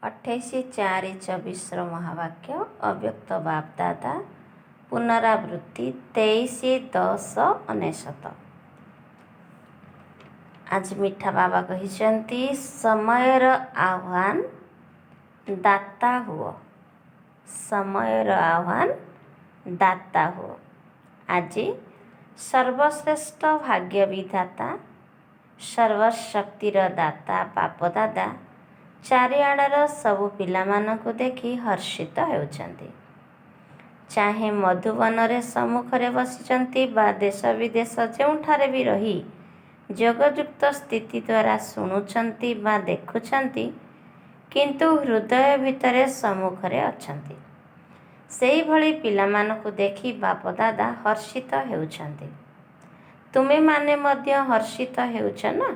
28/4/24 ମହାବାକ୍ୟ ଅବ୍ୟକ୍ତ ବାପଦାଦା ପୁନରାବୃତ୍ତି 23/10/19। ଆଜି ମିଠା ବାବା କହିଛନ୍ତି ସମୟର ଆହ୍ୱାନ ଦାତା ହୁଅ। ସମୟର ଆହ୍ୱାନ ଦାତା ହୁଅ। ଆଜି ସର୍ବଶ୍ରେଷ୍ଠ ଭାଗ୍ୟ ବିଧାତା ସର୍ବଶକ୍ତିର ଦାତା ବାପଦାଦା ଚାରିଆଡ଼ର ସବୁ ପିଲାମାନଙ୍କୁ ଦେଖି ହର୍ଷିତ ହେଉଛନ୍ତି। ଚାହେଁ ମଧୁବନରେ ସମ୍ମୁଖରେ ବସିଛନ୍ତି ବା ଦେଶ ବିଦେଶ ଯେଉଁଠାରେ ବି ରହି ଯୋଗଯୁକ୍ତ ସ୍ଥିତି ଦ୍ୱାରା ଶୁଣୁଛନ୍ତି ବା ଦେଖୁଛନ୍ତି, କିନ୍ତୁ ହୃଦୟ ଭିତରେ ସମ୍ମୁଖରେ ଅଛନ୍ତି। ସେହିଭଳି ପିଲାମାନଙ୍କୁ ଦେଖି ବାପଦାଦା ହର୍ଷିତ ହେଉଛନ୍ତି। ତୁମେମାନେ ମଧ୍ୟ ହର୍ଷିତ ହେଉଛ ନା?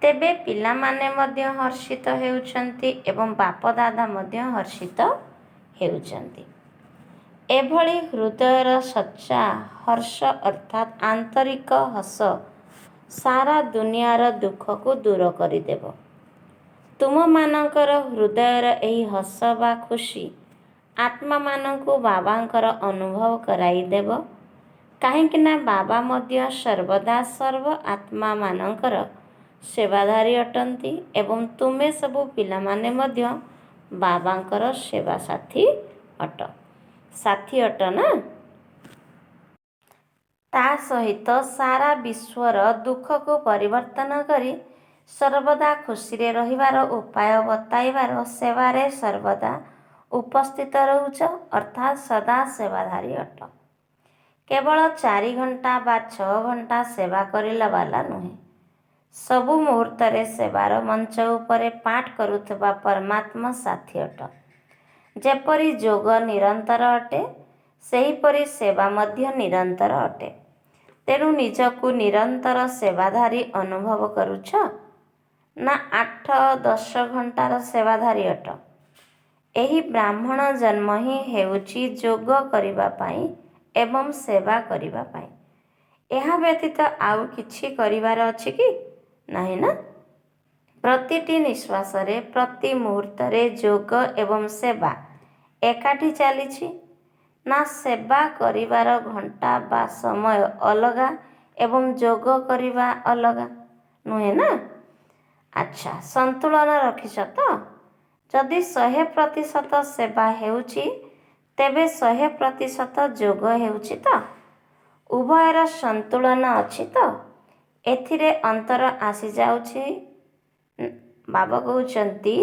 ତେବେ ପିଲାମାନେ ମଧ୍ୟ ହର୍ଷିତ ହେଉଛନ୍ତି ଏବଂ ବାପଦାଦା ମଧ୍ୟ ହର୍ଷିତ ହେଉଛନ୍ତି। ଏଭଳି ହୃଦୟର ସଚ୍ଚା ହର୍ଷ ଅର୍ଥାତ୍ ଆନ୍ତରିକ ହସ ସାରା ଦୁନିଆର ଦୁଃଖକୁ ଦୂର କରିଦେବ। ତୁମମାନଙ୍କର ହୃଦୟର ଏହି ହସ ବା ଖୁସି ଆତ୍ମାମାନଙ୍କୁ ବାବାଙ୍କର ଅନୁଭବ କରାଇଦେବ। କାହିଁକିନା ବାବା ମଧ୍ୟ ସର୍ବଦା ସର୍ବ ଆତ୍ମାମାନଙ୍କର ସେବାଧାରୀ ଅଟନ୍ତି ଏବଂ ତୁମେ ସବୁ ପିଲାମାନେ ମଧ୍ୟ ବାବାଙ୍କର ସେବା ସାଥୀ ଅଟ ନା? ତା ସହିତ ସାରା ବିଶ୍ୱର ଦୁଃଖକୁ ପରିବର୍ତ୍ତନ କରି ସର୍ବଦା ଖୁସିରେ ରହିବାର ଉପାୟ ବତାଇବାର ସେବାରେ ସର୍ବଦା ଉପସ୍ଥିତ ରହୁଛ ଅର୍ଥାତ୍ ସଦା ସେବାଧାରୀ ଅଟ। କେବଳ 4 ଘଣ୍ଟା ବା 6 ଘଣ୍ଟା ସେବା କରିଲା ବାଲା ନୁହେଁ, ସବୁ ମୁହୂର୍ତ୍ତରେ ସେବାର ମଞ୍ଚ ଉପରେ ପାଠ କରୁଥିବା ପରମାତ୍ମା ସାଥୀ ଅଟ। ଯେପରି ଯୋଗ ନିରନ୍ତର ଅଟେ, ସେହିପରି ସେବା ମଧ୍ୟ ନିରନ୍ତର ଅଟେ। ତେଣୁ ନିଜକୁ ନିରନ୍ତର ସେବାଧାରୀ ଅନୁଭବ କରୁଛ ନା 8-10 ଘଣ୍ଟାର ସେବାଧାରୀ ଅଟ? ଏହି ବ୍ରାହ୍ମଣ ଜନ୍ମ ହିଁ ହେଉଛି ଯୋଗ କରିବା ପାଇଁ ଏବଂ ସେବା କରିବା ପାଇଁ। ଏହା ବ୍ୟତୀତ ଆଉ କିଛି କରିବାର ଅଛି କି? ନାହିଁ ନା? ପ୍ରତିଟି ନିଶ୍ୱାସରେ ପ୍ରତି ମୁହୂର୍ତ୍ତରେ ଯୋଗ ଏବଂ ସେବା ଏକାଠି ଚାଲିଛି ନା? ସେବା କରିବାର ଘଣ୍ଟା ବା ସମୟ ଅଲଗା ଏବଂ ଯୋଗ କରିବା ଅଲଗା, ନୁହେଁ ନା? ଆଚ୍ଛା, ସନ୍ତୁଳନ ରଖିଛ ତ? ଯଦି 100% ସେବା ହେଉଛି, ତେବେ 100% ଯୋଗ ହେଉଛି ତ? ଉଭୟର ସନ୍ତୁଳନ ଅଛି ତ? ଏଥିରେ ଅନ୍ତର ଆସିଯାଉଛି। ବାବା କହୁଛନ୍ତି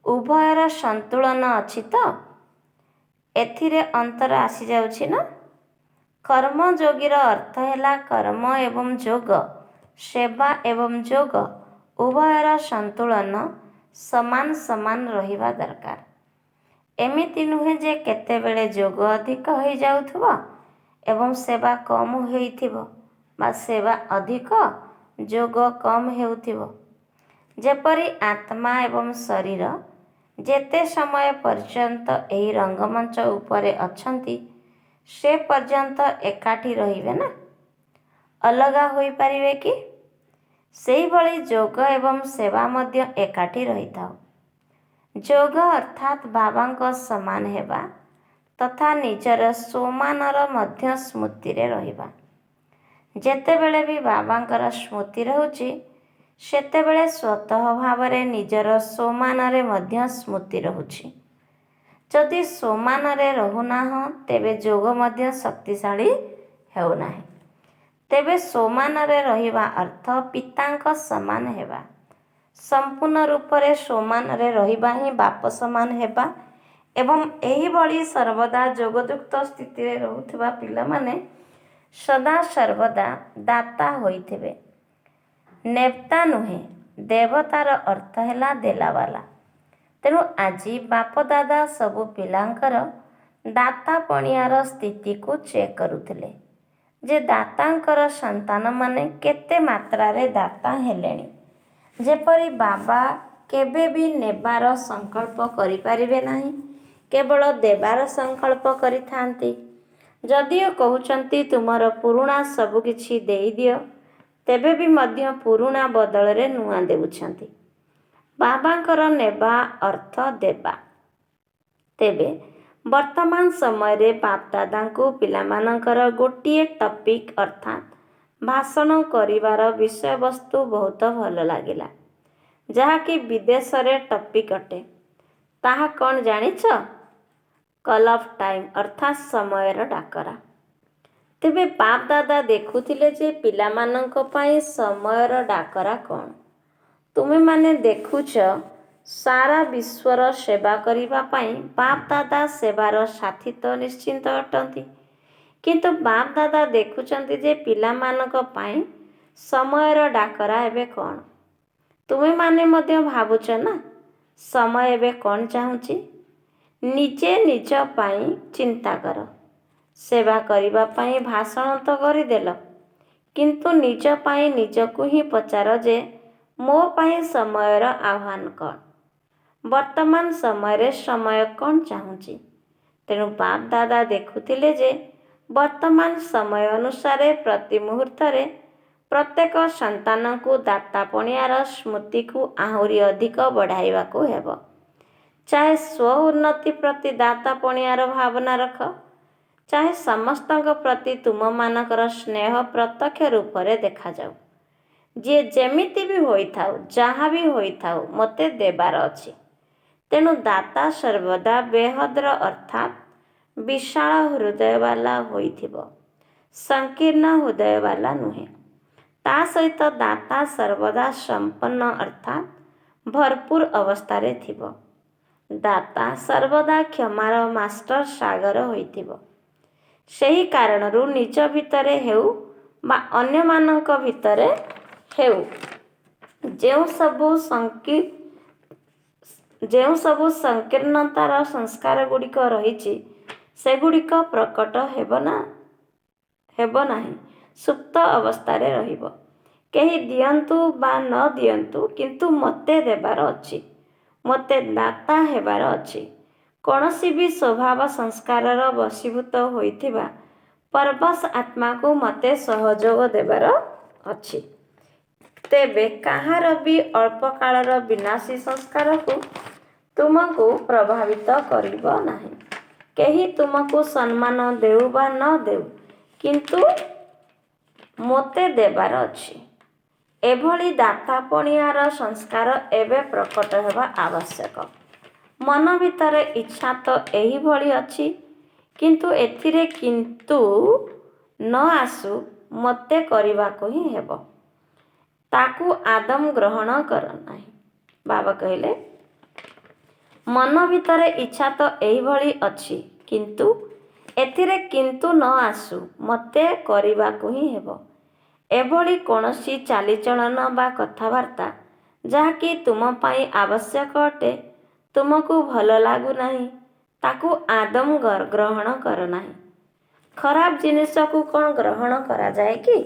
ଉଭୟର ସନ୍ତୁଳନ ଅଛି ତ? ଏଥିରେ ଅନ୍ତର ଆସିଯାଉଛି ନା? କର୍ମଯୋଗୀର ଅର୍ଥ ହେଲା କର୍ମ ଏବଂ ଯୋଗ, ସେବା ଏବଂ ଯୋଗ ଉଭୟର ସନ୍ତୁଳନ ସମାନ ସମାନ ରହିବା ଦରକାର। ଏମିତି ନୁହେଁ ଯେ କେତେବେଳେ ଯୋଗ ଅଧିକ ହୋଇଯାଉଥିବ ଏବଂ ସେବା କମ୍ ହୋଇଥିବ ବା ସେବା ଅଧିକ ଯୋଗ କମ୍ ହେଉଥିବ। ଯେପରି ଆତ୍ମା ଏବଂ ଶରୀର ଯେତେ ସମୟ ପର୍ଯ୍ୟନ୍ତ ଏହି ରଙ୍ଗମଞ୍ଚ ଉପରେ ଅଛନ୍ତି, ସେ ପର୍ଯ୍ୟନ୍ତ ଏକାଠି ରହିବେ ନା? ଅଲଗା ହୋଇପାରିବେ କି? ସେହିଭଳି ଯୋଗ ଏବଂ ସେବା ମଧ୍ୟ ଏକାଠି ରହିଥାଉ। ଯୋଗ ଅର୍ଥାତ୍ ବାବାଙ୍କ ସମାନ ହେବା ତଥା ନିଜର ସ୍ୱମାନର ମଧ୍ୟ ସ୍ମୃତିରେ ରହିବା। ଯେତେବେଳେ ବି ବାବାଙ୍କର ସ୍ମୃତି ରହୁଛି, ସେତେବେଳେ ସ୍ୱତଃ ଭାବରେ ନିଜର ସ୍ୱମାନରେ ମଧ୍ୟ ସ୍ମୃତି ରହୁଛି। ଯଦି ସ୍ୱମାନରେ ରହୁନାହଁ, ତେବେ ଯୋଗ ମଧ୍ୟ ଶକ୍ତିଶାଳୀ ହେଉନାହିଁ। ତେବେ ସ୍ୱମାନରେ ରହିବା ଅର୍ଥ ପିତାଙ୍କ ସମାନ ହେବା। ସମ୍ପୂର୍ଣ୍ଣ ରୂପରେ ସ୍ୱମାନରେ ରହିବା ହିଁ ବାପ ସମାନ ହେବା ଏବଂ ଏହିଭଳି ସର୍ବଦା ଯୋଗଯୁକ୍ତ ସ୍ଥିତିରେ ରହୁଥିବା ପିଲାମାନେ ସଦା ସର୍ବଦା ଦାତା ହୋଇଥିବେ। ନେତା ନୁହେଁ, ଦେବତାର ଅର୍ଥ ହେଲା ଦେଲାବାଲା। ତେଣୁ ଆଜି ବାପଦାଦା ସବୁ ପିଲାଙ୍କର ଦାତାପଣିଆର ସ୍ଥିତିକୁ ଚେକ୍ କରୁଥିଲେ ଯେ ଦାତାଙ୍କର ସନ୍ତାନମାନେ କେତେ ମାତ୍ରାରେ ଦାତା ହେଲେଣି। ଯେପରି ବାବା କେବେ ବି ନେବାର ସଂକଳ୍ପ କରିପାରିବେ ନାହିଁ, କେବଳ ଦେବାର ସଂକଳ୍ପ କରିଥାନ୍ତି। ଯଦିଓ କହୁଛନ୍ତି ତୁମର ପୁରୁଣା ସବୁକିଛି ଦେଇଦିଅ, ତେବେ ବି ମଧ୍ୟ ପୁରୁଣା ବଦଳରେ ନୂଆ ଦେଉଛନ୍ତି। ବାବାଙ୍କର ନେବା ଅର୍ଥ ଦେବା। ତେବେ ବର୍ତ୍ତମାନ ସମୟରେ ବାପଦାଦାଙ୍କୁ ପିଲାମାନଙ୍କର ଗୋଟିଏ ଟପିକ୍ ଅର୍ଥାତ୍ ଭାଷଣ କରିବାର ବିଷୟବସ୍ତୁ ବହୁତ ଭଲ ଲାଗିଲା, ଯାହାକି ବିଦେଶରେ ଟପିକ୍ ଅଟେ। ତାହା କ'ଣ ଜାଣିଛ? କଲ୍ ଅଫ୍ ଟାଇମ୍ ଅର୍ଥାତ୍ ସମୟର ଡାକରା। ତେବେ ବାପଦାଦା ଦେଖୁଥିଲେ ଯେ ପିଲାମାନଙ୍କ ପାଇଁ ସମୟର ଡାକରା କ'ଣ। ତୁମେମାନେ ଦେଖୁଛ ସାରା ବିଶ୍ୱର ସେବା କରିବା ପାଇଁ ବାପଦାଦା ସେବାର ସାଥୀ ତ ନିଶ୍ଚିନ୍ତ ଅଟନ୍ତି, କିନ୍ତୁ ବାପଦାଦା ଦେଖୁଛନ୍ତି ଯେ ପିଲାମାନଙ୍କ ପାଇଁ ସମୟର ଡାକରା ଏବେ କ'ଣ। ତୁମେମାନେ ମଧ୍ୟ ଭାବୁଛ ନା, ସମୟ ଏବେ କ'ଣ ଚାହୁଁଛି? ନିଜେ ନିଜ ପାଇଁ ଚିନ୍ତା କର। ସେବା କରିବା ପାଇଁ ଭାଷଣ ତ କରିଦେଲ, କିନ୍ତୁ ନିଜ ପାଇଁ ନିଜକୁ ହିଁ ପଚାର ଯେ ମୋ ପାଇଁ ସମୟର ଆହ୍ୱାନ କ'ଣ? ବର୍ତ୍ତମାନ ସମୟରେ ସମୟ କ'ଣ ଚାହୁଁଛି? ତେଣୁ ବାପଦାଦା ଦେଖୁଥିଲେ ଯେ ବର୍ତ୍ତମାନ ସମୟ ଅନୁସାରେ ପ୍ରତି ମୁହୂର୍ତ୍ତରେ ପ୍ରତ୍ୟେକ ସନ୍ତାନଙ୍କୁ ଦାତାପଣିଆର ସ୍ମୃତିକୁ ଆହୁରି ଅଧିକ ବଢ଼ାଇବାକୁ ହେବ। ଚାହେ ସ୍ୱ ଉନ୍ନତି ପ୍ରତି ଦାତାପଣିଆର ଭାବନା ରଖ, ଚାହେ ସମସ୍ତଙ୍କ ପ୍ରତି ତୁମମାନଙ୍କର ସ୍ନେହ ପ୍ରତ୍ୟକ୍ଷ ରୂପରେ ଦେଖାଯାଉ। ଯିଏ ଯେମିତି ବି ହୋଇଥାଉ, ଯାହା ବି ହୋଇଥାଉ, ମୋତେ ଦେବାର ଅଛି। ତେଣୁ ଦାତା ସର୍ବଦା ବେହଦର ଅର୍ଥାତ୍ ବିଶାଳ ହୃଦୟବାଲା ହୋଇଥିବ, ସଂକୀର୍ଣ୍ଣ ହୃଦୟବାଲା ନୁହେଁ। ତା ସହିତ ଦାତା ସର୍ବଦା ସମ୍ପନ୍ନ ଅର୍ଥାତ୍ ଭରପୁର ଅବସ୍ଥାରେ ଥିବ। ଦାତା ସର୍ବଦା କ୍ଷମାର ମାଷ୍ଟର ସାଗର ହୋଇଥିବ। ସେହି କାରଣରୁ ନିଜ ଭିତରେ ହେଉ ବା ଅନ୍ୟମାନଙ୍କ ଭିତରେ ହେଉ, ଯେଉଁ ସବୁ ସଂକୀର୍ଣ୍ଣତାର ସଂସ୍କାର ଗୁଡ଼ିକ ରହିଛି, ସେଗୁଡ଼ିକ ପ୍ରକଟ ହେବ ନାହିଁ, ସୁପ୍ତ ଅବସ୍ଥାରେ ରହିବ। କେହି ଦିଅନ୍ତୁ ବା ନ ଦିଅନ୍ତୁ, କିନ୍ତୁ ମୋତେ ଦେବାର ଅଛି, ମୋତେ ଦାତା ହେବାର ଅଛି। କୌଣସି ବି ସ୍ୱଭାବ ସଂସ୍କାରର ବଶୀଭୂତ ହୋଇଥିବା ପରବଶ ଆତ୍ମାକୁ ମୋତେ ସହଯୋଗ ଦେବାର ଅଛି। ତେବେ କାହାର ବି ଅଳ୍ପକାଳର ବିନାଶୀ ସଂସ୍କାରକୁ ତୁମକୁ ପ୍ରଭାବିତ କରିବ ନାହିଁ। କେହି ତୁମକୁ ସମ୍ମାନ ଦେଉ ବା ନ ଦେଉ, କିନ୍ତୁ ମୋତେ ଦେବାର ଅଛି। ଏଭଳି ଦାତାପଣିଆର ସଂସ୍କାର ଏବେ ପ୍ରକଟ ହେବା ଆବଶ୍ୟକ। ମନ ଭିତରେ ଇଚ୍ଛା ତ ଏହିଭଳି ଅଛି, କିନ୍ତୁ ଏଥିରେ କିନ୍ତୁ ନ ଆସୁ, ମୋତେ କରିବାକୁ ହିଁ ହେବ। ତାକୁ ଆଦମ ଗ୍ରହଣ କର ନାହିଁ। ବାବା କହିଲେ, ମନ ଭିତରେ ଇଚ୍ଛା ତ ଏହିଭଳି ଅଛି, କିନ୍ତୁ ଏଥିରେ କିନ୍ତୁ ନ ଆସୁ, ମୋତେ କରିବାକୁ ହିଁ ହେବ। ଏଭଳି କୌଣସି ଚାଲିଚଳନ ବା କଥାବାର୍ତ୍ତା ଯାହାକି ତୁମ ପାଇଁ ଆବଶ୍ୟକ ଅଟେ, ତୁମକୁ ଭଲ ଲାଗୁନାହିଁ, ତାକୁ ଆଦମ ଗ୍ରହଣ କର ନାହିଁ। ଖରାପ ଜିନିଷକୁ କ'ଣ ଗ୍ରହଣ କରାଯାଏ କି?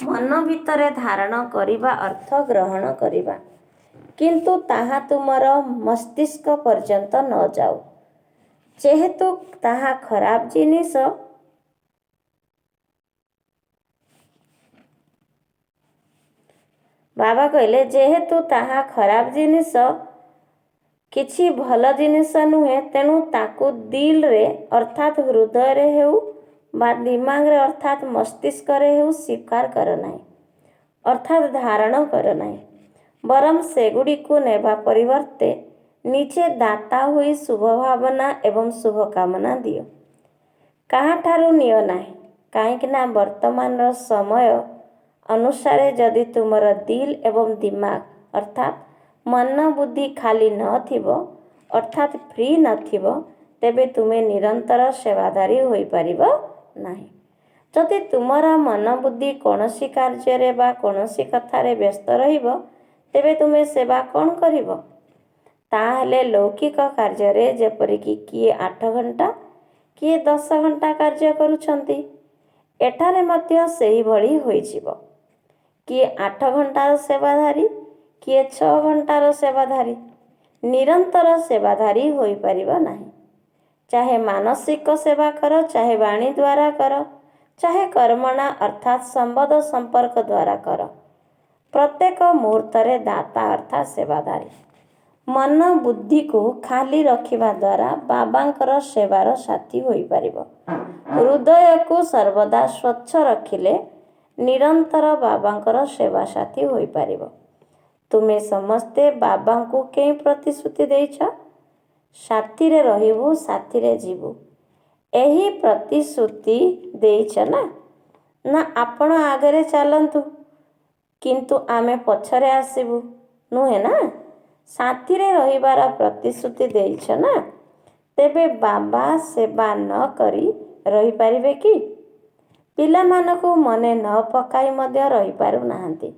ମନ ଭିତରେ ଧାରଣ କରିବା ଅର୍ଥ ଗ୍ରହଣ କରିବା, କିନ୍ତୁ ତାହା ତୁମର ମସ୍ତିଷ୍କ ପର୍ଯ୍ୟନ୍ତ ନ ଯାଉ। ଯେହେତୁ ତାହା ଖରାପ ଜିନିଷ, ବାବା କହିଲେ, ଯେହେତୁ ତାହା ଖରାପ ଜିନିଷ, କିଛି ଭଲ ଜିନିଷ ନୁହେଁ, ତେଣୁ ତାକୁ ଦିଲରେ ଅର୍ଥାତ୍ ହୃଦୟରେ ହେଉ ବା ଦିମାଗରେ ଅର୍ଥାତ୍ ମସ୍ତିଷ୍କରେ ହେଉ ସ୍ୱୀକାର କର ନାହିଁ, ଅର୍ଥାତ୍ ଧାରଣ କର ନାହିଁ। ବରଂ ସେଗୁଡ଼ିକୁ ନେବା ପରିବର୍ତ୍ତେ ନିଜେ ଦାତା ହୋଇ ଶୁଭ ଭାବନା ଏବଂ ଶୁଭକାମନା ଦିଅ। କାହାଠାରୁ ନିଅ ନାହିଁ, କାହିଁକିନା ବର୍ତ୍ତମାନର ସମୟ ଅନୁସାରେ ଯଦି ତୁମର ଦିଲ ଏବଂ ଦିମାଗ ଅର୍ଥାତ୍ ମନ ବୁଦ୍ଧି ଖାଲି ନଥିବ, ଅର୍ଥାତ୍ ଫ୍ରି ନଥିବ, ତେବେ ତୁମେ ନିରନ୍ତର ସେବାଧାରୀ ହୋଇପାରିବ ନାହିଁ। ଯଦି ତୁମର ମନ ବୁଦ୍ଧି କୌଣସି କାର୍ଯ୍ୟରେ ବା କୌଣସି କଥାରେ ବ୍ୟସ୍ତ ରହିବ, ତେବେ ତୁମେ ସେବା କ'ଣ କରିବ? ତାହେଲେ ଲୌକିକ କାର୍ଯ୍ୟରେ ଯେପରିକି କିଏ 8 ଘଣ୍ଟା, କିଏ 10 ଘଣ୍ଟା କାର୍ଯ୍ୟ କରୁଛନ୍ତି, ଏଠାରେ ମଧ୍ୟ ସେହିଭଳି ହୋଇଯିବ। କିଏ 8 ଘଣ୍ଟାର ସେବାଧାରୀ, କିଏ 6 ଘଣ୍ଟାର ସେବାଧାରୀ, ନିରନ୍ତର ସେବାଧାରୀ ହୋଇପାରିବ ନାହିଁ। ଚାହେ ମାନସିକ ସେବା କର, ଚାହେ ବାଣୀ ଦ୍ୱାରା କର, ଚାହେ କର୍ମଣା ଅର୍ଥାତ୍ ସମ୍ବନ୍ଧ ସମ୍ପର୍କ ଦ୍ୱାରା କର, ପ୍ରତ୍ୟେକ ମୁହୂର୍ତ୍ତରେ ଦାତା ଅର୍ଥାତ୍ ସେବାଧାରୀ। ମନ ବୁଦ୍ଧିକୁ ଖାଲି ରଖିବା ଦ୍ୱାରା ବାବାଙ୍କର ସେବାର ସାଥୀ ହୋଇପାରିବ। ହୃଦୟକୁ ସର୍ବଦା ସ୍ୱଚ୍ଛ ରଖିଲେ ନିରନ୍ତର ବାବାଙ୍କର ସେବା ସାଥୀ ହୋଇପାରିବ। ତୁମେ ସମସ୍ତେ ବାବାଙ୍କୁ କେଉଁ ପ୍ରତିଶ୍ରୁତି ଦେଇଛ? ସାଥିରେ ରହିବୁ, ସାଥିରେ ଯିବୁ। ଏହି ପ୍ରତିଶ୍ରୁତି ଦେଇଛ ନା? ନା ଆପଣ ଆଗରେ ଚାଲନ୍ତୁ କିନ୍ତୁ ଆମେ ପଛରେ ଆସିବୁ, ନୁହେଁ ନା? ସାଥିରେ ରହିବାର ପ୍ରତିଶ୍ରୁତି ଦେଇଛ ନା? ତେବେ ବାବା ସେବା ନ କରି ରହିପାରିବେ କି? ପିଲାମାନଙ୍କୁ ମନେ ନ ପକାଇ ମଧ୍ୟ ରହିପାରୁନାହାନ୍ତି।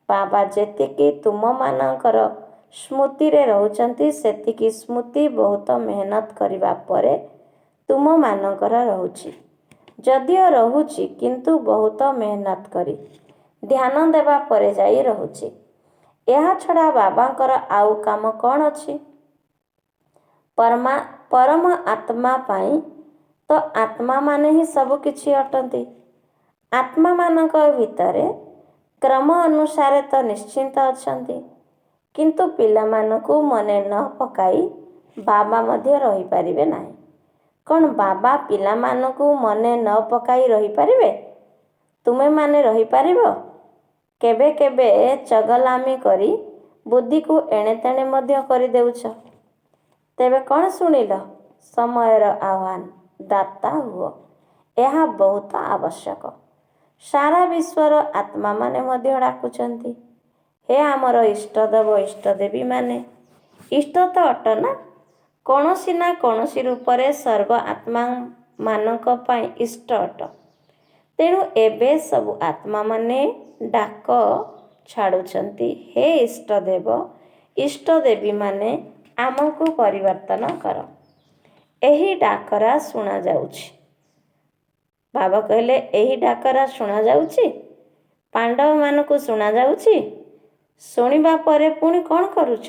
ବାବା ଯେତିକି ତୁମମାନଙ୍କର ସ୍ମୃତିରେ ରହୁଛନ୍ତି ସେତିକି ସ୍ମୃତି ବହୁତ ମେହନତ କରିବା ପରେ ତୁମମାନଙ୍କର ରହୁଛି। ଯଦିଓ ରହୁଛି କିନ୍ତୁ ବହୁତ ମେହନତ କରି ଧ୍ୟାନ ଦେବା ପରେ ଯାଇ ରହୁଛି। ଏହା ଛଡ଼ା ବାବାଙ୍କର ଆଉ କାମ କ'ଣ ଅଛି? ପରମ ଆତ୍ମା ପାଇଁ ତ ଆତ୍ମାମାନେ ହିଁ ସବୁ କିଛି ଅଟନ୍ତି। ଆତ୍ମାମାନଙ୍କ ଭିତରେ କ୍ରମ ଅନୁସାରେ ତ ନିଶ୍ଚିନ୍ତ ଅଛନ୍ତି। କିନ୍ତୁ ପିଲାମାନଙ୍କୁ ମନେ ନ ପକାଇ ବାବା ମଧ୍ୟ ରହିପାରିବେ ନାହିଁ। କ'ଣ ବାବା ପିଲାମାନଙ୍କୁ ମନେ ନ ପକାଇ ରହିପାରିବେ? ତୁମେମାନେ ରହିପାରିବ? କେବେ କେବେ ଚଗଲାମି କରି ବୁଦ୍ଧିକୁ ଏଣେତେଣେ ମଧ୍ୟ କରିଦେଉଛ। ତେବେ କ'ଣ ଶୁଣିଲ? ସମୟର ଆହ୍ୱାନ, ଦାତା ହୁଅ। ଏହା ବହୁତ ଆବଶ୍ୟକ। ସାରା ବିଶ୍ୱର ଆତ୍ମାମାନେ ମଧ୍ୟ ଡାକୁଛନ୍ତି, ହେ ଆମର ଇଷ୍ଟଦେବ ଇଷ୍ଟଦେବୀମାନେ। ଇଷ୍ଟ ତ ଅଟ ନା? କୌଣସି ନା କୌଣସି ରୂପରେ ସର୍ବ ଆତ୍ମାମାନଙ୍କ ପାଇଁ ଇଷ୍ଟ ଅଟ। ତେଣୁ ଏବେ ସବୁ ଆତ୍ମାମାନେ ଡାକ ଛାଡ଼ୁଛନ୍ତି, ହେ ଇଷ୍ଟଦେବ ଇଷ୍ଟଦେବୀମାନେ ଆମକୁ ପରିବର୍ତ୍ତନ କର। ଏହି ଡାକରା ଶୁଣାଯାଉଛି। ବାବା କହିଲେ, ଏହି ଡାକରା ଶୁଣାଯାଉଛି? ପାଣ୍ଡବମାନଙ୍କୁ ଶୁଣାଯାଉଛି? ଶୁଣିବା ପରେ ପୁଣି କ'ଣ କରୁଛ?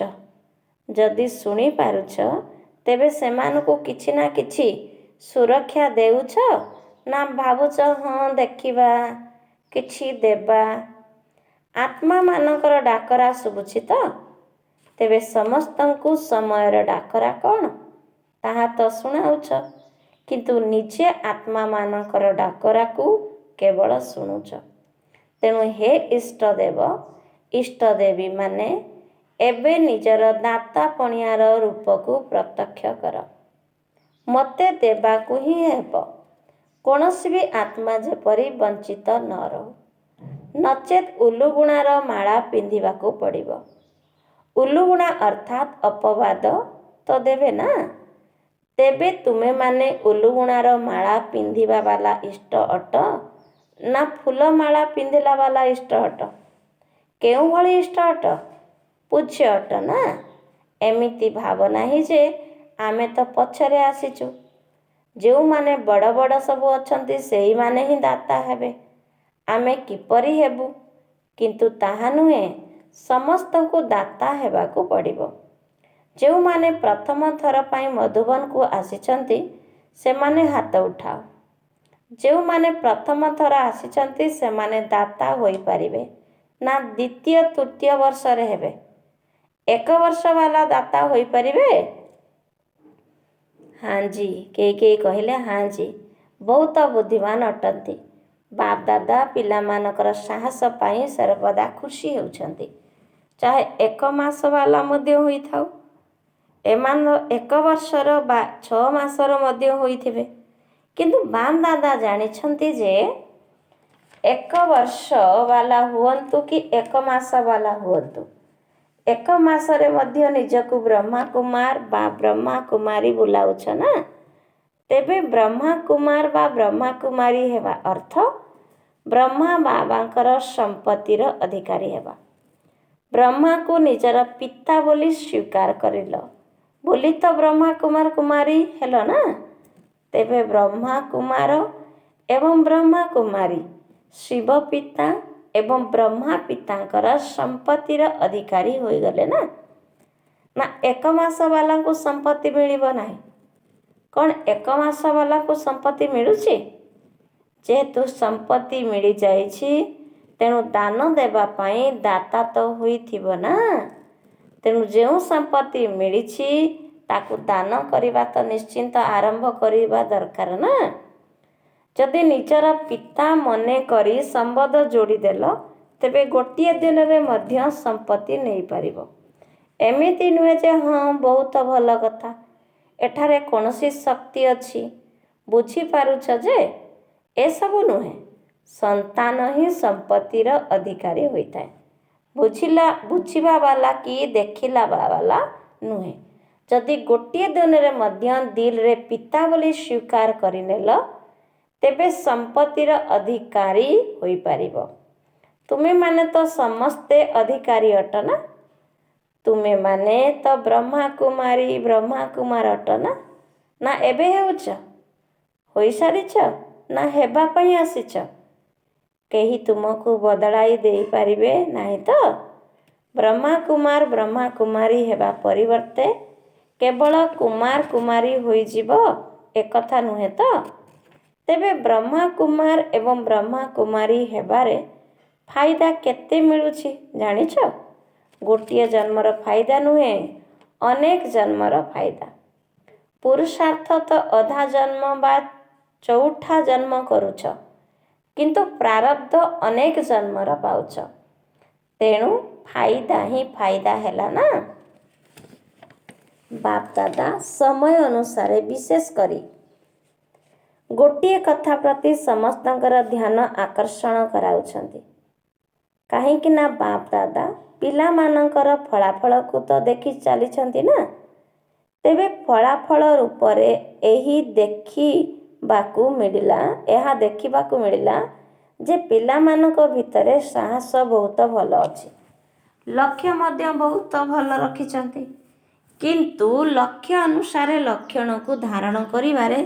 ଯଦି ଶୁଣିପାରୁଛ ତେବେ ସେମାନଙ୍କୁ କିଛି ନା କିଛି ସୁରକ୍ଷା ଦେଉଛ ନା ଭାବୁଛ ହଁ ଦେଖିବା, କିଛି ଦେବା? ଆତ୍ମାମାନଙ୍କର ଡାକରା ଶୁଭୁଛି ତ? ତେବେ ସମସ୍ତଙ୍କୁ ସମୟର ଡାକରା କ'ଣ ତାହା ତ ଶୁଣାଉଛ, କିନ୍ତୁ ନିଜେ ଆତ୍ମାମାନଙ୍କର ଡାକରାକୁ କେବଳ ଶୁଣୁଛ। ତେଣୁ ହେ ଇଷ୍ଟଦେବ ଇଷ୍ଟଦେବୀମାନେ ଏବେ ନିଜର ଦାତାପଣିଆର ରୂପକୁ ପ୍ରତ୍ୟକ୍ଷ କର। ମୋତେ ଦେବାକୁ ହିଁ ହେବ। କୌଣସି ବି ଆତ୍ମା ଯେପରି ବଞ୍ଚିତ ନ ରହୁ, ନଚେତ୍ ଉଲୁଗୁଣାର ମାଳା ପିନ୍ଧିବାକୁ ପଡ଼ିବ। ଉଲୁଗୁଣା ଅର୍ଥାତ୍ ଅପବାଦ ତ ଦେବେ ନା? ତେବେ ତୁମେମାନେ ଉଲୁଗୁଣାର ମାଳା ପିନ୍ଧିବା ବାଲା ଇଷ୍ଟ ଅଟ ନା ଫୁଲମାଳା ପିନ୍ଧିଲା ବାଲା ଇଷ୍ଟ ଅଟ? କେଉଁଭଳି ଇଷ୍ଟ ଅଟ? ପୂଜ୍ୟ ଅଟ ନା? ଏମିତି ଭାବ ନାହିଁ ଯେ ଆମେ ତ ପଛରେ ଆସିଛୁ। ଯେଉଁମାନେ ବଡ଼ ବଡ଼ ସବୁ ଅଛନ୍ତି ସେଇମାନେ ହିଁ ଦାତା ହେବେ। ଆମେ କିପରି ହେବୁ? କିନ୍ତୁ ତାହା ନୁହେଁ, ସମସ୍ତଙ୍କୁ ଦାତା ହେବାକୁ ପଡ଼ିବ। ଯେଉଁମାନେ ପ୍ରଥମ ଥର ପାଇଁ ମଧୁବନକୁ ଆସିଛନ୍ତି ସେମାନେ ହାତ ଉଠାଅ। ଯେଉଁମାନେ ପ୍ରଥମ ଥର ଆସିଛନ୍ତି ସେମାନେ ଦାତା ହୋଇପାରିବେ ନା ଦ୍ୱିତୀୟ ତୃତୀୟ ବର୍ଷରେ ହେବେ? 1 ବର୍ଷ ବାଲା ଦାତା ହୋଇପାରିବେ? ହାଁଜି। କେହି କହିଲେ ହାଁଜି। ବହୁତ ବୁଦ୍ଧିମାନ ଅଟନ୍ତି। ବାପ ଦାଦା ପିଲାମାନଙ୍କର ସାହସ ପାଇଁ ସର୍ବଦା ଖୁସି ହେଉଛନ୍ତି, ଚାହେ 1 ମାସ ବାଲା ମଧ୍ୟ ହୋଇଥାଉ। ଏମାନେ 1 ବର୍ଷର ବା 6 ମାସର ମଧ୍ୟ ହୋଇଥିବେ। କିନ୍ତୁ ବାପ ଦାଦା ଜାଣିଛନ୍ତି ଯେ 1 ବର୍ଷ ବାଲା ହୁଅନ୍ତୁ କି 1 ମାସ ବାଲା ହୁଅନ୍ତୁ, 1 ମାସରେ ମଧ୍ୟ ନିଜକୁ ବ୍ରହ୍ମା କୁମାର ବା ବ୍ରହ୍ମା କୁମାରୀ ବୁଲାଉଛ ନା? ତେବେ ବ୍ରହ୍ମା କୁମାର ବା ବ୍ରହ୍ମା କୁମାରୀ ହେବା ଅର୍ଥ ବ୍ରହ୍ମା ବାବାଙ୍କର ସମ୍ପତ୍ତିର ଅଧିକାରୀ ହେବା। ବ୍ରହ୍ମାକୁ ନିଜର ପିତା ବୋଲି ସ୍ୱୀକାର କରିଲ ବୋଲି ତ ବ୍ରହ୍ମା କୁମାର କୁମାରୀ ହେଲ ନା? ତେବେ ବ୍ରହ୍ମା କୁମାର ଏବଂ ବ୍ରହ୍ମା କୁମାରୀ ଶିବ ପିତା ଏବଂ ବ୍ରହ୍ମା ପିତାଙ୍କର ସମ୍ପତ୍ତିର ଅଧିକାରୀ ହୋଇଗଲେ ନା? ନା 1 ମାସ ବାଲାଙ୍କୁ ସମ୍ପତ୍ତି ମିଳିବ ନାହିଁ? କ'ଣ 1 ମାସ ବାଲାଙ୍କୁ ସମ୍ପତ୍ତି ମିଳୁଛି? ଯେହେତୁ ସମ୍ପତ୍ତି ମିଳିଯାଇଛି ତେଣୁ ଦାନ ଦେବା ପାଇଁ ଦାତା ତ ହୋଇଥିବ ନା? ତେଣୁ ଯେଉଁ ସମ୍ପତ୍ତି ମିଳିଛି ତାକୁ ଦାନ କରିବା ତ ନିଶ୍ଚିନ୍ତ ଆରମ୍ଭ କରିବା ଦରକାର ନା। ଯଦି ନିଜର ପିତା ମନେ କରି ସମ୍ବନ୍ଧ ଯୋଡ଼ିଦେଲ ତେବେ ଗୋଟିଏ ଦିନରେ ମଧ୍ୟ ସମ୍ପତ୍ତି ନେଇପାରିବ। ଏମିତି ନୁହେଁ ଯେ ହଁ ବହୁତ ଭଲ କଥା, ଏଠାରେ କୌଣସି ଶକ୍ତି ଅଛି। ବୁଝିପାରୁଛ ଯେ ଏସବୁ ନୁହେଁ, ସନ୍ତାନ ହିଁ ସମ୍ପତ୍ତିର ଅଧିକାରୀ ହୋଇଥାଏ। ବୁଝିବା ବାଲା କି ଦେଖିଲା ବାଲା ନୁହେଁ। ଯଦି ଗୋଟିଏ ଦିନରେ ମଧ୍ୟ ଦିଲରେ ପିତା ବୋଲି ସ୍ୱୀକାର କରିନେଲ ତେବେ ସମ୍ପତ୍ତିର ଅଧିକାରୀ ହୋଇପାରିବ। ତୁମେମାନେ ତ ସମସ୍ତେ ଅଧିକାରୀ ଅଟ ନା। ତୁମେମାନେ ତ ବ୍ରହ୍ମାକୁମାର ଅଟ ନା। ନା ଏବେ ହେଉଛ, ହୋଇସାରିଛ, ନା ହେବା ପାଇଁ ଆସିଛ? କେହି ତୁମକୁ ବଦଳାଇ ଦେଇପାରିବେ ନାହିଁ ତ? ବ୍ରହ୍ମାକୁମାରୀ ହେବା ପରିବର୍ତ୍ତେ କେବଳ କୁମାରୀ ହୋଇଯିବ ଏକଥା ନୁହେଁ ତ? ତେବେ ବ୍ରହ୍ମାକୁମାର ଏବଂ ବ୍ରହ୍ମାକୁମାରୀ ହେବାରେ ଫାଇଦା କେତେ ମିଳୁଛି ଜାଣିଛ? ଗୋଟିଏ ଜନ୍ମର ଫାଇଦା ନୁହେଁ, ଅନେକ ଜନ୍ମର ଫାଇଦା। ପୁରୁଷାର୍ଥ ତ ଅଧା ଜନ୍ମ ବା ଚଉଠା ଜନ୍ମ କରୁଛ, କିନ୍ତୁ ପ୍ରାରବ୍ଧ ଅନେକ ଜନ୍ମର ପାଉଛ। ତେଣୁ ଫାଇଦା ହିଁ ଫାଇଦା ହେଲା ନା। ବାପ ଦାଦା ସମୟ ଅନୁସାରେ ବିଶେଷ କରି ଗୋଟିଏ କଥା ପ୍ରତି ସମସ୍ତଙ୍କର ଧ୍ୟାନ ଆକର୍ଷଣ କରାଉଛନ୍ତି। କାହିଁକି ନା ବାପ ଦାଦା ପିଲାମାନଙ୍କର ଫଳାଫଳକୁ ତ ଦେଖି ଚାଲିଛନ୍ତି ନା। ତେବେ ଫଳାଫଳ ରୂପରେ ଏହା ଦେଖିବାକୁ ମିଳିଲା ଯେ ପିଲାମାନଙ୍କ ଭିତରେ ସାହସ ବହୁତ ଭଲ ଅଛି, ଲକ୍ଷ୍ୟ ମଧ୍ୟ ବହୁତ ଭଲ ରଖିଛନ୍ତି। କିନ୍ତୁ ଲକ୍ଷ୍ୟ ଅନୁସାରେ ଲକ୍ଷଣକୁ ଧାରଣ କରିବାରେ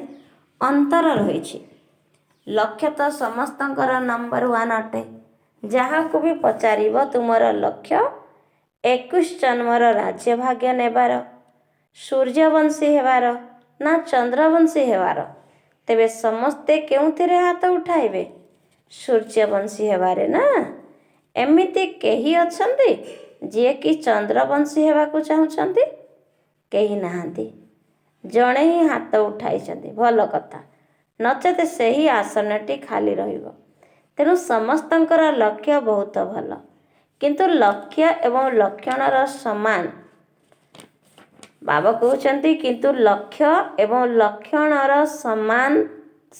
ଅନ୍ତର ରହିଛି। ଲକ୍ଷ୍ୟ ତ ସମସ୍ତଙ୍କର ନମ୍ବର 1 ଅଟେ। ଯାହାକୁ ବି ପଚାରିବ ତୁମର ଲକ୍ଷ୍ୟ 21 ଜନ୍ମର ରାଜ୍ୟଭାଗ୍ୟ ନେବାର, ସୂର୍ଯ୍ୟବଂଶୀ ହେବାର ନା ଚନ୍ଦ୍ରବଂଶୀ ହେବାର, ତେବେ ସମସ୍ତେ କେଉଁଥିରେ ହାତ ଉଠାଇବେ? ସୂର୍ଯ୍ୟବଂଶୀ ହେବାରେ ନା। ଏମିତି କେହି ଅଛନ୍ତି ଯିଏକି ଚନ୍ଦ୍ରବଂଶୀ ହେବାକୁ ଚାହୁଁଛନ୍ତି? କେହି ନାହାନ୍ତି। ଜଣେ ହିଁ ହାତ ଉଠାଇଛନ୍ତି, ଭଲ କଥା, ନଚେତ୍ ସେହି ଆସନଟି ଖାଲି ରହିବ। ତେଣୁ ସମସ୍ତଙ୍କର ଲକ୍ଷ୍ୟ ବହୁତ ଭଲ, କିନ୍ତୁ ଲକ୍ଷ୍ୟ ଏବଂ ଲକ୍ଷଣର ସମାନ। ବାବା କହୁଛନ୍ତି କିନ୍ତୁ ଲକ୍ଷ୍ୟ ଏବଂ ଲକ୍ଷଣର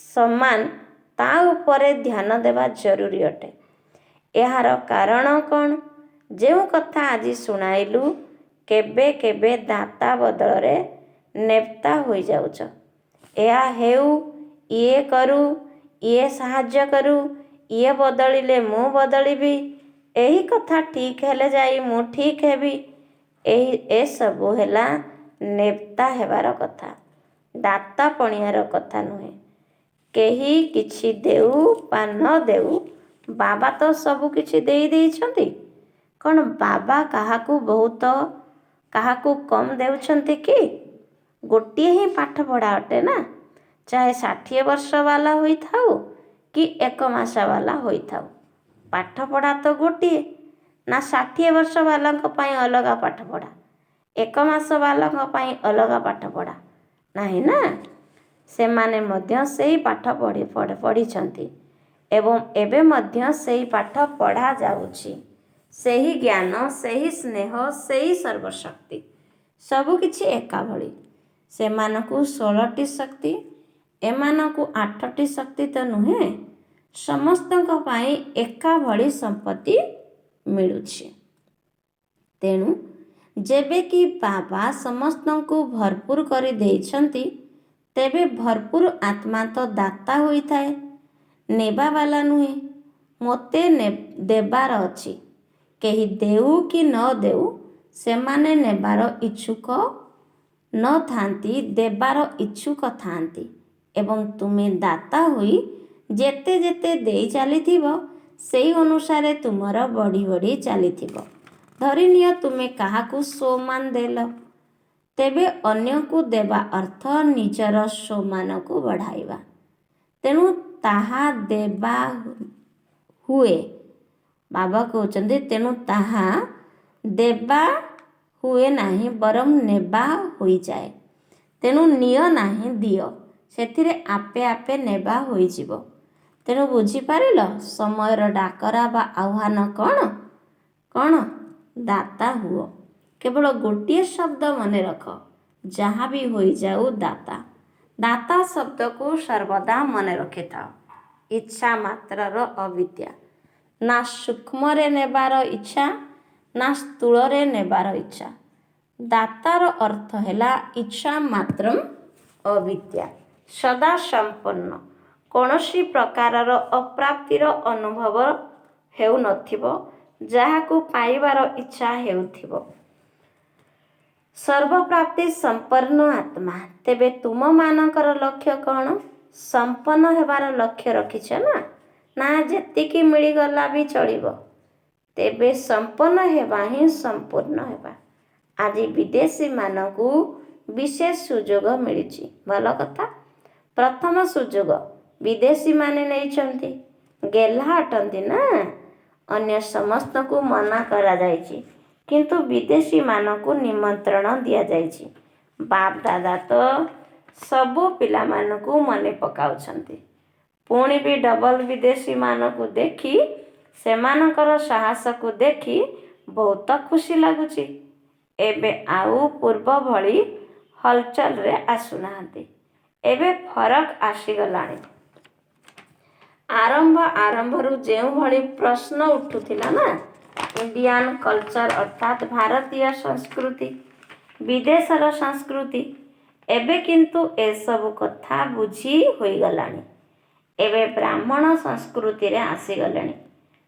ସମାନ ତା ଉପରେ ଧ୍ୟାନ ଦେବା ଜରୁରୀ ଅଟେ। ଏହାର କାରଣ କ'ଣ? ଯେଉଁ କଥା ଆଜି ଶୁଣାଇଲୁ, କେବେ କେବେ ଦାତା ବଦଳରେ ନେତା ହୋଇଯାଉଛ। ଏହା ହେଉ, ଇଏ କରୁ, ଇଏ ସାହାଯ୍ୟ କରୁ, ଇଏ ବଦଳିଲେ ମୁଁ ବଦଳିବି, ଏହି କଥା ଠିକ୍ ହେଲେ ଯାଇ ମୁଁ ଠିକ୍ ହେବି, ଏସବୁ ହେଲା ନେତା ହେବାର କଥା, ଦାତା ପଣିଆର କଥା ନୁହେଁ। କେହି କିଛି ଦେଉ ବା ନ ଦେଉ, ବାବା ତ ସବୁ କିଛି ଦେଇଛନ୍ତି। କ'ଣ ବାବା କାହାକୁ ବହୁତ କାହାକୁ କମ୍ ଦେଉଛନ୍ତି କି? ଗୋଟିଏ ହିଁ ପାଠପଢ଼ା ଅଟେ ନା। ଚାହେ 60 ବର୍ଷ ବାଲା ହୋଇଥାଉ କି 1 ମାସ ବାଲା ହୋଇଥାଉ, ପାଠପଢ଼ା ତ ଗୋଟିଏ ନା। 60 ବର୍ଷ ବାଲାଙ୍କ ପାଇଁ ଅଲଗା ପାଠପଢ଼ା, 1 ମାସ ବାଲାଙ୍କ ପାଇଁ ଅଲଗା ପାଠପଢ଼ା ନାହିଁ ନା। ସେମାନେ ମଧ୍ୟ ସେଇ ପାଠ ପଢ଼ିଛନ୍ତି ଏବଂ ଏବେ ମଧ୍ୟ ସେଇ ପାଠ ପଢ଼ାଯାଉଛି। ସେହି ଜ୍ଞାନ, ସେହି ସ୍ନେହ, ସେହି ସର୍ବଶକ୍ତି ସବୁକିଛି ଏକା ଭଳି। ସେମାନଙ୍କୁ 16ଟି ଶକ୍ତି, ଏମାନଙ୍କୁ 8ଟି ଶକ୍ତି ତ ନୁହେଁ। ସମସ୍ତଙ୍କ ପାଇଁ ଏକା ଭଳି ସମ୍ପତ୍ତି ମିଳୁଛି। ତେଣୁ ଯେବେ କି ବାବା ସମସ୍ତଙ୍କୁ ଭରପୁର କରି ଦେଇଛନ୍ତି, ତେବେ ଭରପୁର ଆତ୍ମା ତ ଦାତା ହୋଇଥାଏ, ନେବା ବାଲା ନୁହେଁ। ମୋତେ ଦେବାର ଅଛି। କେହି ଦେଉ କି ନ ଦେଉ, ସେମାନେ ନେବାର ଇଚ୍ଛୁକ ନଥାନ୍ତି, ଦେବାର ଇଚ୍ଛୁକ ଥାନ୍ତି। ଏବଂ ତୁମେ ଦାତା ହୋଇ ଯେତେ ଯେତେ ଦେଇ ଚାଲିଥିବ, ସେହି ଅନୁସାରେ ତୁମର ବଢ଼ି ବଢ଼ି ଚାଲିଥିବ। ଧରିନିଅ ତୁମେ କାହାକୁ 100 ମାନ ଦେଲ, ତେବେ ଅନ୍ୟକୁ ଦେବା ଅର୍ଥ ନିଜର 100 ମାନକୁ ବଢ଼ାଇବା। ତେଣୁ ତାହା ଦେବା ହୁଏ। ବାବା କହୁଛନ୍ତି ତେଣୁ ତାହା ଦେବା ହୁଏ ନାହିଁ ବରଂ ନେବା ହୋଇଯାଏ। ତେଣୁ ନିଅ ନାହିଁ ଦିଅ, ସେଥିରେ ଆପେ ଆପେ ନେବା ହୋଇଯିବ। ତେଣୁ ବୁଝିପାରିଲ ସମୟର ଡାକରା ବା ଆହ୍ୱାନ କ'ଣ? କ'ଣ? ଦାତା ହୁଅ। କେବଳ ଗୋଟିଏ ଶବ୍ଦ ମନେ ରଖ, ଯାହା ବି ହୋଇଯାଉ ଦାତା। ଦାତା ଶବ୍ଦକୁ ସର୍ବଦା ମନେ ରଖିଥାଅ। ଇଚ୍ଛା ମାତ୍ରର ଅବିଦ୍ୟା। ନା ସୂକ୍ଷ୍ମରେ ନେବାର ଇଚ୍ଛା, ନା ସ୍ଥୂଳରେ ନେବାର ଇଚ୍ଛା। ଦାତାର ଅର୍ଥ ହେଲା ଇଚ୍ଛା ମାତ୍ରଂ ଅବିଦ୍ୟା, ସଦା ସମ୍ପନ୍ନ। କୌଣସି ପ୍ରକାରର ଅପ୍ରାପ୍ତିର ଅନୁଭବ ହେଉନଥିବ, ଯାହାକୁ ପାଇବାର ଇଚ୍ଛା ହେଉଥିବ। ସର୍ବପ୍ରାପ୍ତି ସମ୍ପନ୍ନ ଆତ୍ମା। ତେବେ ତୁମମାନଙ୍କର ଲକ୍ଷ୍ୟ କ'ଣ? ସମ୍ପନ୍ନ ହେବାର ଲକ୍ଷ୍ୟ ରଖିଛ ନା? ନା ଯେତିକି ମିଳିଗଲା ବି ଚଳିବ? ତେବେ ସମ୍ପନ୍ନ ହେବା ହିଁ ସମ୍ପୂର୍ଣ୍ଣ ହେବା। ଆଜି ବିଦେଶୀମାନଙ୍କୁ ବିଶେଷ ସୁଯୋଗ ମିଳିଛି, ଭଲ କଥା। ପ୍ରଥମ ସୁଯୋଗ ବିଦେଶୀମାନେ ନେଇଛନ୍ତି। ଗେହ୍ଲା ଅଟନ୍ତି ନା? ଅନ୍ୟ ସମସ୍ତଙ୍କୁ ମନା କରାଯାଇଛି, କିନ୍ତୁ ବିଦେଶୀମାନଙ୍କୁ ନିମନ୍ତ୍ରଣ ଦିଆଯାଇଛି। ବାପ ଦାଦା ତ ସବୁ ପିଲାମାନଙ୍କୁ ମନେ ପକାଉଛନ୍ତି। ପୁଣି ବି ଡବଲ ବିଦେଶୀମାନଙ୍କୁ ଦେଖି, ସେମାନଙ୍କର ସାହସକୁ ଦେଖି ବହୁତ ଖୁସି ଲାଗୁଛି। ଏବେ ଆଉ ପୂର୍ବ ଭଳି ହଲଚଲରେ ଆସୁନାହାନ୍ତି। ଏବେ ଫରକ ଆସିଗଲାଣି। ଆରମ୍ଭରୁ ଯେଉଁଭଳି ପ୍ରଶ୍ନ ଉଠୁଥିଲା ନା, ଇଣ୍ଡିଆନ କଲଚର ଅର୍ଥାତ୍ ଭାରତୀୟ ସଂସ୍କୃତି, ବିଦେଶର ସଂସ୍କୃତି, ଏବେ କିନ୍ତୁ ଏସବୁ କଥା ବୁଝି ହୋଇଗଲାଣି। ଏବେ ବ୍ରାହ୍ମଣ ସଂସ୍କୃତିରେ ଆସିଗଲେଣି।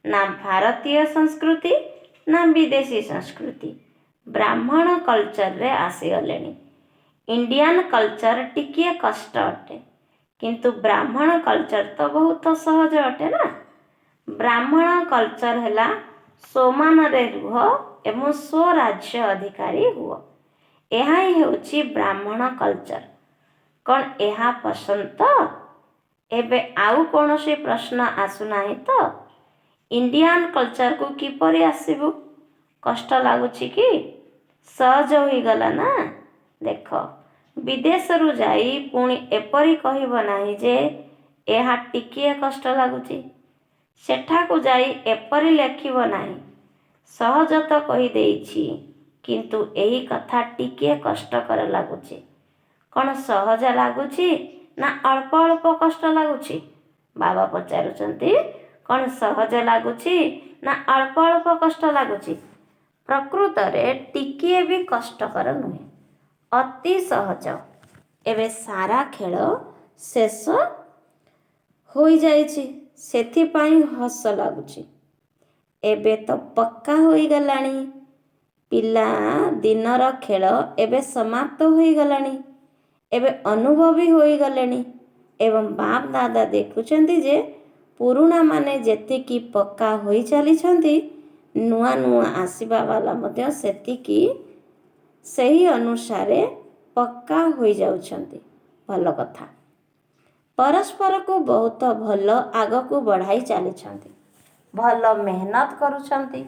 ନା ଭାରତୀୟ ସଂସ୍କୃତି, ନା ବିଦେଶୀ ସଂସ୍କୃତି, ବ୍ରାହ୍ମଣ କଲଚରରେ ଆସିଗଲେଣି। ଇଣ୍ଡିଆନ କଲଚର ଟିକିଏ କଷ୍ଟ ଅଟେ, କିନ୍ତୁ ବ୍ରାହ୍ମଣ କଲଚର ତ ବହୁତ ସହଜ ଅଟେ ନା। ବ୍ରାହ୍ମଣ କଲଚର ହେଲା ସ୍ୱମାନରେ ରୁହ ଏବଂ ସ୍ୱରାଜ୍ୟ ଅଧିକାରୀ ହୁଅ। ଏହା ହିଁ ହେଉଛି ବ୍ରାହ୍ମଣ କଲଚର। କ'ଣ ଏହା ପସନ୍ଦ ତ? ଏବେ ଆଉ କୌଣସି ପ୍ରଶ୍ନ ଆସୁନାହିଁ ତ? ଇଣ୍ଡିଆନ କଲଚରକୁ କିପରି ଆସିବୁ? କଷ୍ଟ ଲାଗୁଛି କି? ସହଜ ହୋଇଗଲା ନା? ଦେଖ, ବିଦେଶରୁ ଯାଇ ପୁଣି ଏପରି କହିବ ନାହିଁ ଯେ ଏହା ଟିକିଏ କଷ୍ଟ ଲାଗୁଛି। ସେଠାକୁ ଯାଇ ଏପରି ଲେଖିବ ନାହିଁ, ସହଜ ତ କହିଦେଇଛି, କିନ୍ତୁ ଏହି କଥା ଟିକିଏ କଷ୍ଟକର ଲାଗୁଛି। କ'ଣ ସହଜ ଲାଗୁଛି ନା ଅଳ୍ପ ଅଳ୍ପ କଷ୍ଟ ଲାଗୁଛି? ବାବା ପଚାରୁଛନ୍ତି, କ'ଣ ସହଜ ଲାଗୁଛି ନା ଅଳ୍ପ ଅଳ୍ପ କଷ୍ଟ ଲାଗୁଛି? ପ୍ରକୃତରେ ଟିକିଏ ବି କଷ୍ଟକର ନୁହେଁ, ଅତି ସହଜ। ଏବେ ସାରା ଖେଳ ଶେଷ ହୋଇଯାଇଛି, ସେଥିପାଇଁ ହସ ଲାଗୁଛି। ଏବେ ତ ପକ୍କା ହୋଇଗଲାଣି। ପିଲା ଦିନର ଖେଳ ଏବେ ସମାପ୍ତ ହୋଇଗଲାଣି। ଏବେ ଅନୁଭବୀ ହୋଇଗଲେଣି ଏବଂ ବାପ ଦାଦା ଦେଖୁଛନ୍ତି ଯେ ପୁରୁଣାମାନେ ଯେତିକି ପକ୍କା ହୋଇ ଚାଲିଛନ୍ତି, ନୂଆ ନୂଆ ଆସିବା ବାଲା ମଧ୍ୟ ସେତିକି ସେହି ଅନୁସାରେ ପକ୍କା ହୋଇଯାଉଛନ୍ତି। ଭଲ କଥା। ପରସ୍ପରକୁ ବହୁତ ଭଲ ଆଗକୁ ବଢ଼ାଇ ଚାଲିଛନ୍ତି, ଭଲ ମେହନତ କରୁଛନ୍ତି।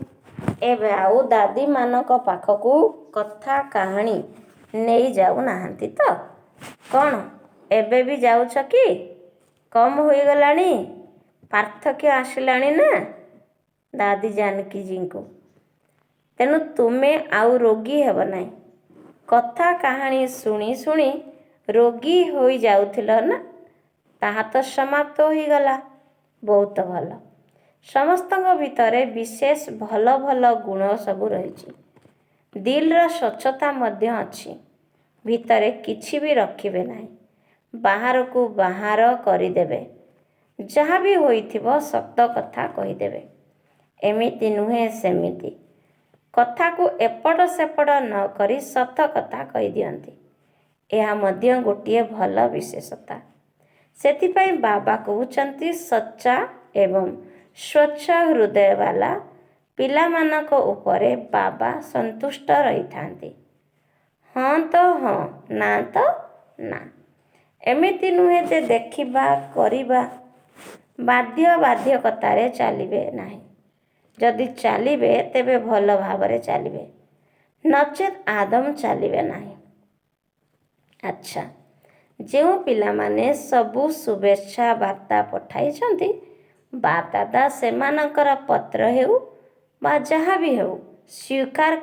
ଏବେ ଆଉ ଦାଦୀମାନଙ୍କ ପାଖକୁ କଥା କାହାଣୀ ନେଇ ଯାଉନାହାନ୍ତି ତ? କ'ଣ ଏବେ ବି ଯାଉଛ କି? କମ୍ ହୋଇଗଲାଣି? ପାର୍ଥକ୍ୟ ଆସିଲାଣି ନା ଦାଦୀ ଜାନକୀଜୀଙ୍କୁ? ତେଣୁ ତୁମେ ଆଉ ରୋଗୀ ହେବ ନାହିଁ। କଥା କାହାଣୀ ଶୁଣି ଶୁଣି ରୋଗୀ ହୋଇଯାଉଥିଲ ନା, ତାହା ତ ସମାପ୍ତ ହୋଇଗଲା। ବହୁତ ଭଲ। ସମସ୍ତଙ୍କ ଭିତରେ ବିଶେଷ ଭଲ ଭଲ ଗୁଣ ସବୁ ରହିଛି। ଦିଲର ସ୍ୱଚ୍ଛତା ମଧ୍ୟ ଅଛି। ଭିତରେ କିଛି ବି ରଖିବେ ନାହିଁ, ବାହାରକୁ ବାହାର କରିଦେବେ। ଯାହା ବି ହୋଇଥିବ ସତ କଥା କହିଦେବେ। ଏମିତି ନୁହେଁ ସେମିତି, କଥାକୁ ଏପଟ ସେପଟ ନ କରି ସତ କଥା କହିଦିଅନ୍ତି। ଏହା ମଧ୍ୟ ଗୋଟିଏ ଭଲ ବିଶେଷତା। ସେଥିପାଇଁ ବାବା କହୁଛନ୍ତି, ସଚ୍ଚା ଏବଂ ସ୍ୱଚ୍ଛ ହୃଦୟ ବାଲା ପିଲାମାନଙ୍କ ଉପରେ ବାବା ସନ୍ତୁଷ୍ଟ ରହିଥାନ୍ତି। ହଁ ତ ହଁ, ନା ତ ନା। ଏମିତି ନୁହେଁ ଯେ ଦେଖିବା କରିବା ବାଧ୍ୟବାଧକତାରେ ଚାଲିବେ ନାହିଁ। ଯଦି ଚାଲିବେ ତେବେ ଭଲ ଭାବରେ ଚାଲିବେ, ନଚେତ୍ ଆଦମ ଚାଲିବେ ନାହିଁ। ଆଚ୍ଛା, ଯେଉଁ ପିଲାମାନେ ସବୁ ଶୁଭେଚ୍ଛା ବାର୍ତ୍ତା ପଠାଇଛନ୍ତି, ବାପ୍ ଦାଦା ସେମାନଙ୍କର ପତ୍ର ହେଉ ବା ଯାହା ବି ହେଉ ସ୍ୱୀକାର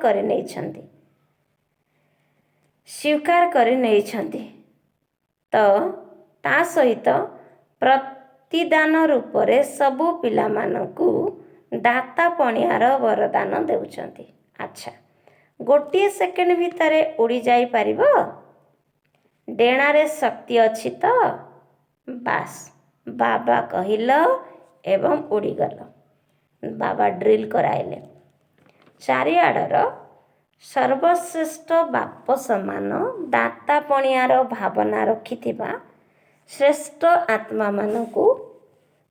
କରି ନେଇଛନ୍ତି। ତ ତା ସହିତ ପ୍ରତିଦାନ ରୂପରେ ସବୁ ପିଲାମାନଙ୍କୁ ଦାତା ପଣିଆର ବରଦାନ ଦେଉଛନ୍ତି। ଆଚ୍ଛା, ଗୋଟିଏ ସେକେଣ୍ଡ ଭିତରେ ଉଡ଼ି ଯାଇପାରିବ? ଡେଣାରେ ଶକ୍ତି ଅଛି ତ? ବାସ୍, ବାବା କହିଲ ଏବଂ ଉଡ଼ିଗଲ। ବାବା ଡ୍ରିଲ୍ କରାଇଲେ। ଚାରିଆଡ଼ର ସର୍ବଶ୍ରେଷ୍ଠ ବାପ ସମାନ ଦାତା ପଣିଆର ଭାବନା ରଖିଥିବା ଶ୍ରେଷ୍ଠ ଆତ୍ମାମାନଙ୍କୁ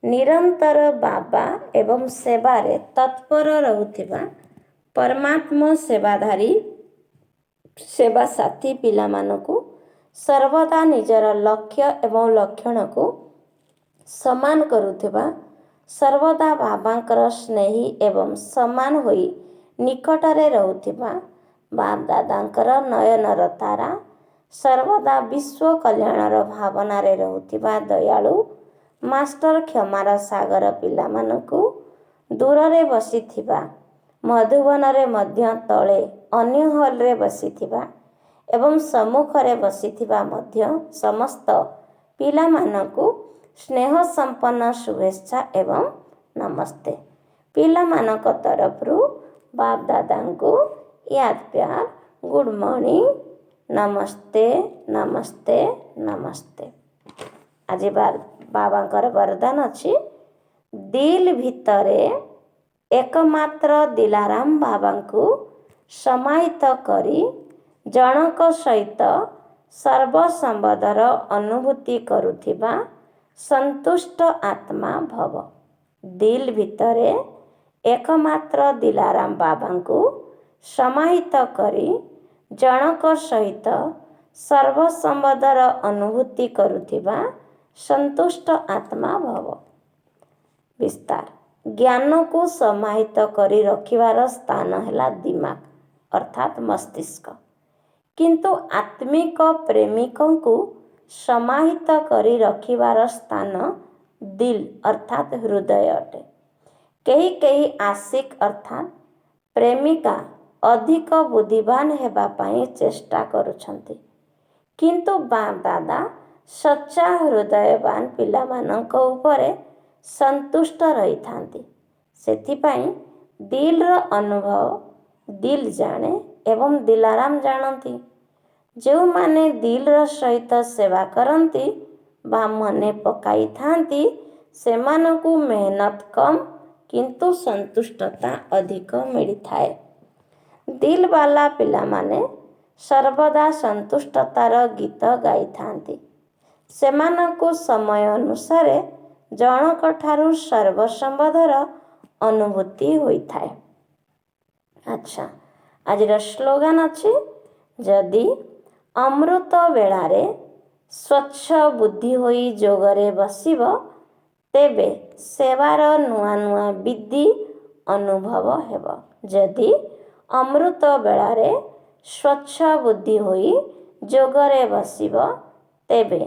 ନିରନ୍ତର ବାବା ଏବଂ ସେବାରେ ତତ୍ପର ରହୁଥିବା ପରମାତ୍ମ ସେବାଧାରୀ ସେବା ସାଥୀ ପିଲାମାନଙ୍କୁ ସର୍ବଦା ନିଜର ଲକ୍ଷ୍ୟ ଏବଂ ଲକ୍ଷଣକୁ ସମାନ କରୁଥିବା, ସର୍ବଦା ବାବାଙ୍କର ସ୍ନେହୀ ଏବଂ ସମାନ ହୋଇ ନିକଟରେ ରହୁଥିବା, ବାପ୍ ଦାଦାଙ୍କର ନୟନର ତାରା, ସର୍ବଦା ବିଶ୍ୱ କଲ୍ୟାଣର ଭାବନାରେ ରହୁଥିବା ଦୟାଳୁ ମାଷ୍ଟର କ୍ଷମାର ସାଗର ପିଲାମାନଙ୍କୁ ଦୂରରେ ବସିଥିବା, ମଧୁବନରେ ମଧ୍ୟ ତଳେ ଅନ୍ୟ ହଲ୍ରେ ବସିଥିବା ଏବଂ ସମ୍ମୁଖରେ ବସିଥିବା ମଧ୍ୟ ସମସ୍ତ ପିଲାମାନଙ୍କୁ ସ୍ନେହ ସମ୍ପନ୍ନ ଶୁଭେଚ୍ଛା ଏବଂ ନମସ୍ତେ। ପିଲାମାନଙ୍କ ତରଫରୁ ବାପ୍ ଦାଦାଙ୍କୁ ୟାଦ୍ ପ୍ୟାର, ଗୁଡ୍ ମର୍ଣ୍ଣିଂ, ନମସ୍ତେ ନମସ୍ତେ ନମସ୍ତେ। ଆଜି ବାବାଙ୍କର ବରଦାନ ଅଛି, ଦିଲ୍ ଭିତରେ ଏକମାତ୍ର ଦିଲାରାମ ବାବାଙ୍କୁ ସମାହିତ କରି ଜଣଙ୍କ ସହିତ ସର୍ବସମ୍ବଦର ଅନୁଭୂତି କରୁଥିବା ସନ୍ତୁଷ୍ଟ ଆତ୍ମା ଭବ। ଦିଲ୍ ଭିତରେ ଏକମାତ୍ର ଦିଲାରାମ ବାବାଙ୍କୁ ସମାହିତ କରି ଜଣଙ୍କ ସହିତ ସର୍ବସମ୍ବଦର ଅନୁଭୂତି କରୁଥିବା ସନ୍ତୁଷ୍ଟ ଆତ୍ମା ଭବ। ବିସ୍ତାର, ଜ୍ଞାନକୁ ସମାହିତ କରି ରଖିବାର ସ୍ଥାନ ହେଲା ଦିମାଗ ଅର୍ଥାତ୍ ମସ୍ତିଷ୍କ, କିନ୍ତୁ ଆତ୍ମିକ ପ୍ରେମିକଙ୍କୁ ସମାହିତ କରି ରଖିବାର ସ୍ଥାନ ଦିଲ୍ ଅର୍ଥାତ୍ ହୃଦୟ ଅଟେ। କେହି ଆଶିକ୍ ଅର୍ଥାତ୍ ପ୍ରେମିକା ଅଧିକ ବୁଦ୍ଧିମାନ ହେବା ପାଇଁ ଚେଷ୍ଟା କରୁଛନ୍ତି, କିନ୍ତୁ ବାପ୍ ଦାଦା ସଚ୍ଚା ହୃଦୟବାନ ପିଲାମାନଙ୍କ ଉପରେ ସନ୍ତୁଷ୍ଟ ରହିଥାନ୍ତି। ସେଥିପାଇଁ ଦିଲ୍ର ଅନୁଭବ ଦିଲ୍ ଜାଣେ ଏବଂ ଦିଲାରାମ ଜାଣନ୍ତି। ଯେଉଁମାନେ ଦିଲ୍ର ସହିତ ସେବା କରନ୍ତି ବା ମନେ ପକାଇଥାନ୍ତି, ସେମାନଙ୍କୁ ମେହନତ କମ୍ କିନ୍ତୁ ସନ୍ତୁଷ୍ଟତା ଅଧିକ ମିଳିଥାଏ। ଦିଲ୍ ବାଲା ପିଲାମାନେ ସର୍ବଦା ସନ୍ତୁଷ୍ଟତାର ଗୀତ ଗାଇଥାନ୍ତି। ସେମାନଙ୍କୁ ସମୟ ଅନୁସାରେ ଜଣକଠାରୁ ସର୍ବସମ୍ବଦର ଅନୁଭୂତି ହୋଇଥାଏ। ଆଚ୍ଛା, ଆଜିର ସ୍ଲୋଗାନ ଅଛି, ଯଦି ଅମୃତ ବେଳାରେ ସ୍ୱଚ୍ଛ ବୁଦ୍ଧି ହୋଇ ଯୋଗରେ ବସିବ, ତେବେ ସେବାର ନୂଆ ନୂଆ ବିଧି ଅନୁଭବ ହେବ। ଯଦି ଅମୃତ ବେଳାରେ ସ୍ୱଚ୍ଛ ବୁଦ୍ଧି ହୋଇ ଯୋଗରେ ବସିବ, ତେବେ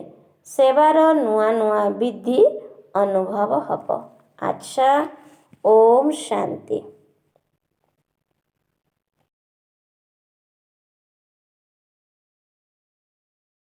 ସେବାର ନୂଆ ନୂଆ ବିଧି ଅନୁଭବ ହେବ। ଆଚ୍ଛା, ଓମ୍ ଶାନ୍ତି।